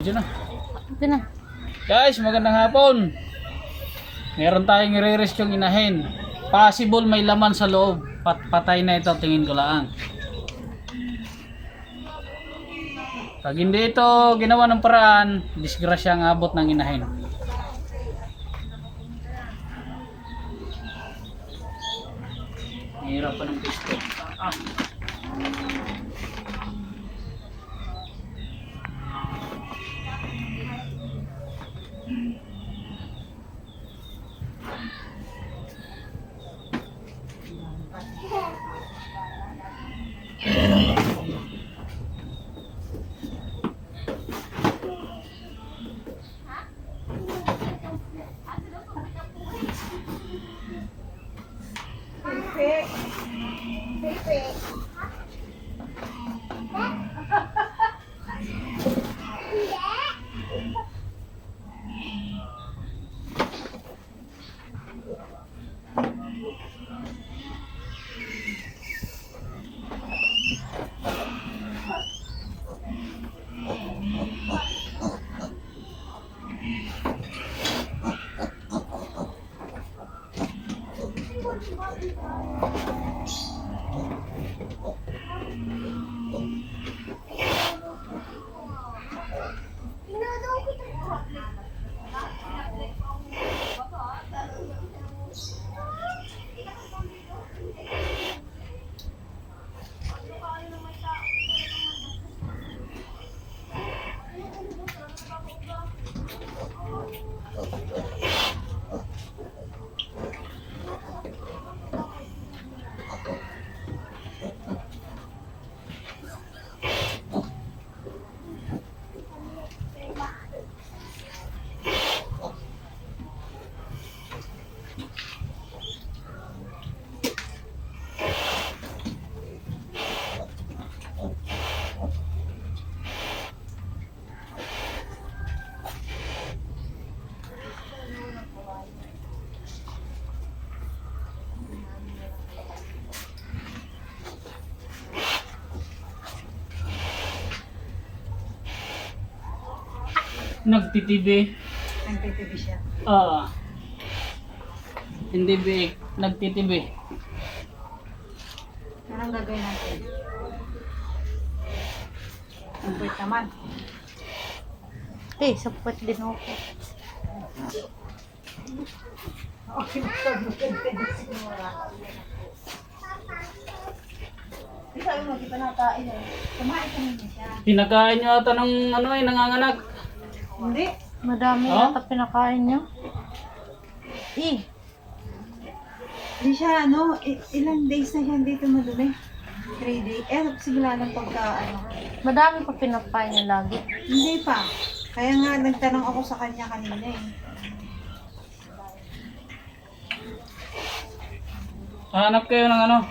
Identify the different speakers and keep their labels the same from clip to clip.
Speaker 1: Diyan na.
Speaker 2: Ito na.
Speaker 1: Guys, magandang hapon. Meron tayong i-rest yung inahin. Possible may laman sa loob. Patay na ito, tingin ko lang. Pag hindi ito ginawa ng paraan, disgrasya ang abot ng inahin. Hirap pa ng pisto. Nagtitibi.
Speaker 2: Nagtitibi siya.
Speaker 1: Hindi biik. Nagtitibi.
Speaker 2: Anong gagawin natin? Sapwit naman. Sapwit din ako. Okay, sabi mo, di pa nakain eh. Kumain ka niya siya.
Speaker 1: Pinakain nyo ata ng nanganganak.
Speaker 2: Hindi. Madami yata pinakain niya. Hindi siya, ilang days na siya dito madumi? 3 days. Simula ng Madami pa pinakain niya lagi. Hindi pa. Kaya nga, nagtanong ako sa kanya kanina eh.
Speaker 1: Hanap kayo ng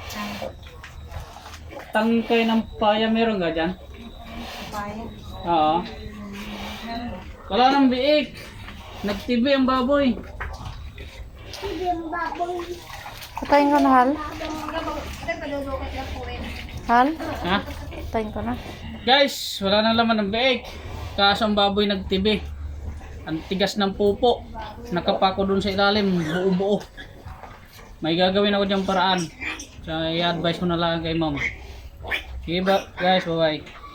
Speaker 1: tangkay ng paya, meron ka dyan?
Speaker 2: Papaya.
Speaker 1: Oo. Wala nang biik. Nagtibi ang baboy.
Speaker 2: Patayin ko na, Hal. Hal?
Speaker 1: Ha?
Speaker 2: Patayin ko na.
Speaker 1: Guys, wala nang laman ng biik. Kaso ang baboy nagtibi. Ang tigas ng pupo. Nakapako dun sa ilalim. Buo-buo. May gagawin ako diyang paraan. So, i-advise ko na lang kay ma'am. Sige ba, guys, bye-bye.